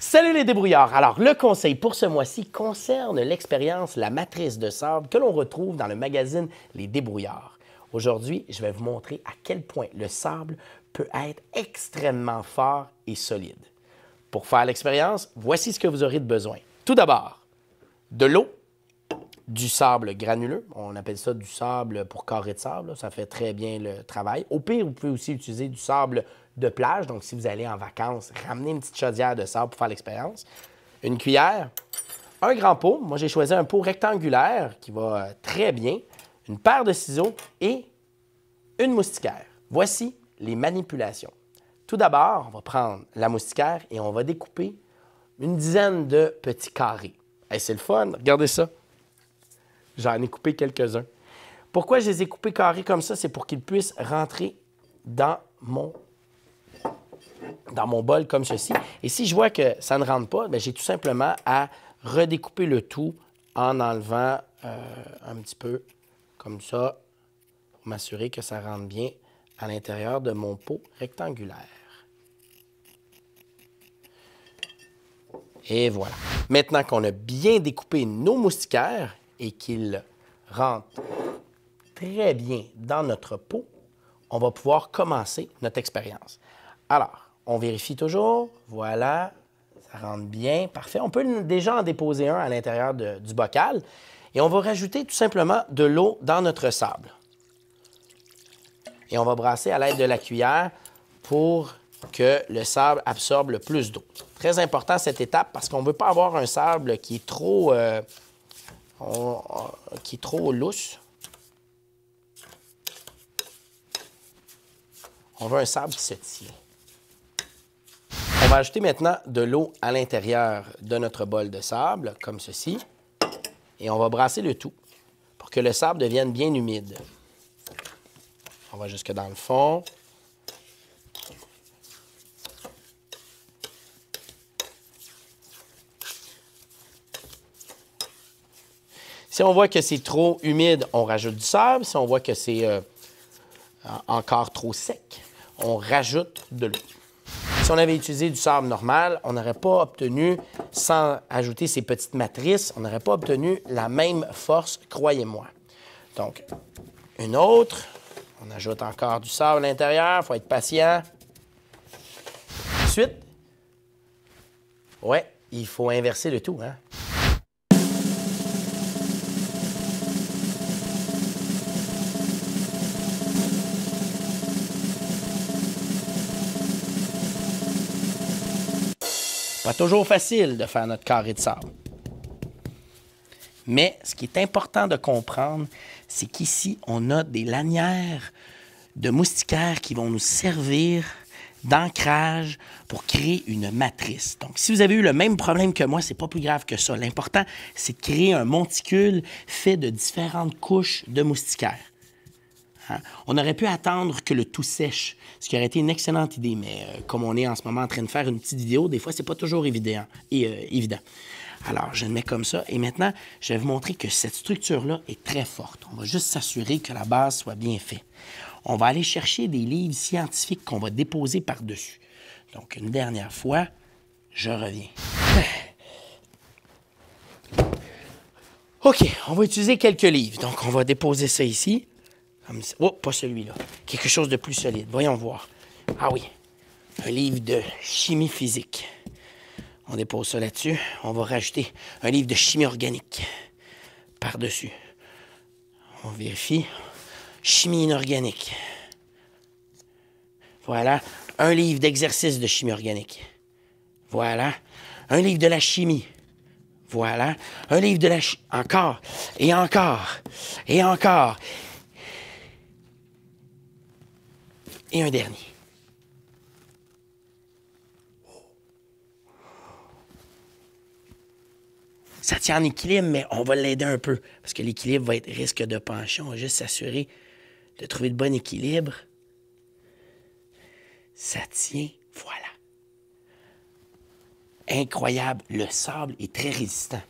Salut les débrouillards! Alors, le conseil pour ce mois-ci concerne l'expérience La matrice de sable que l'on retrouve dans le magazine Les débrouillards. Aujourd'hui, je vais vous montrer à quel point le sable peut être extrêmement fort et solide. Pour faire l'expérience, voici ce que vous aurez de besoin. Tout d'abord, de l'eau, du sable granuleux. On appelle ça du sable pour carré de sable. Ça fait très bien le travail. Au pire, vous pouvez aussi utiliser du sable de plage. Donc, si vous allez en vacances, ramenez une petite chaudière de sable pour faire l'expérience. Une cuillère, un grand pot. Moi, j'ai choisi un pot rectangulaire qui va très bien. Une paire de ciseaux et une moustiquaire. Voici les manipulations. Tout d'abord, on va prendre la moustiquaire et on va découper une dizaine de petits carrés. Hey, c'est le fun, regardez ça. J'en ai coupé quelques-uns. Pourquoi je les ai coupés carrés comme ça? C'est pour qu'ils puissent rentrer dans mon bol comme ceci. Et si je vois que ça ne rentre pas, j'ai tout simplement à redécouper le tout en enlevant un petit peu comme ça pour m'assurer que ça rentre bien à l'intérieur de mon pot rectangulaire. Et voilà. Maintenant qu'on a bien découpé nos moustiquaires et qu'ils rentrent très bien dans notre pot, on va pouvoir commencer notre expérience. Alors, on vérifie toujours. Voilà, ça rentre bien. Parfait. On peut déjà en déposer un à l'intérieur du bocal. Et on va rajouter tout simplement de l'eau dans notre sable. Et on va brasser à l'aide de la cuillère pour que le sable absorbe le plus d'eau. Très important cette étape parce qu'on ne veut pas avoir un sable qui est trop lousse. On veut un sable qui se tient. On va ajouter maintenant de l'eau à l'intérieur de notre bol de sable, comme ceci. Et on va brasser le tout pour que le sable devienne bien humide. On va jusque dans le fond. Si on voit que c'est trop humide, on rajoute du sable. Si on voit que c'est encore trop sec, on rajoute de l'eau. Si on avait utilisé du sable normal, on n'aurait pas obtenu, sans ajouter ces petites matrices, on n'aurait pas obtenu la même force, croyez-moi. Donc, une autre. On ajoute encore du sable à l'intérieur. Il faut être patient. Ensuite, ouais, il faut inverser le tout, hein? Pas toujours facile de faire notre carré de sable. Mais ce qui est important de comprendre, c'est qu'ici, on a des lanières de moustiquaires qui vont nous servir d'ancrage pour créer une matrice. Donc, si vous avez eu le même problème que moi, c'est pas plus grave que ça. L'important, c'est de créer un monticule fait de différentes couches de moustiquaires. Hein? On aurait pu attendre que le tout sèche, ce qui aurait été une excellente idée, mais comme on est en ce moment en train de faire une petite vidéo, des fois, c'est pas toujours évident. Alors, je le mets comme ça. Et maintenant, je vais vous montrer que cette structure-là est très forte. On va juste s'assurer que la base soit bien faite. On va aller chercher des livres scientifiques qu'on va déposer par-dessus. Donc, une dernière fois, je reviens. OK, on va utiliser quelques livres. Donc, on va déposer ça ici. Comme ça. Oh, pas celui-là. Quelque chose de plus solide. Voyons voir. Ah oui, un livre de chimie physique. On dépose ça là-dessus. On va rajouter un livre de chimie organique par-dessus. On vérifie. Chimie inorganique. Voilà. Un livre d'exercice de chimie organique. Voilà. Un livre de la chimie. Voilà. Un livre de la chimie. Encore. Et encore. Et encore. Et un dernier. Ça tient en équilibre, mais on va l'aider un peu. Parce que l'équilibre va être risque de pencher. On va juste s'assurer de trouver le bon équilibre. Ça tient. Voilà. Incroyable. Le sable est très résistant.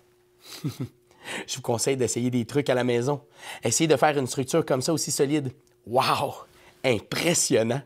Je vous conseille d'essayer des trucs à la maison. Essayez de faire une structure comme ça aussi solide. Wow! Impressionnant!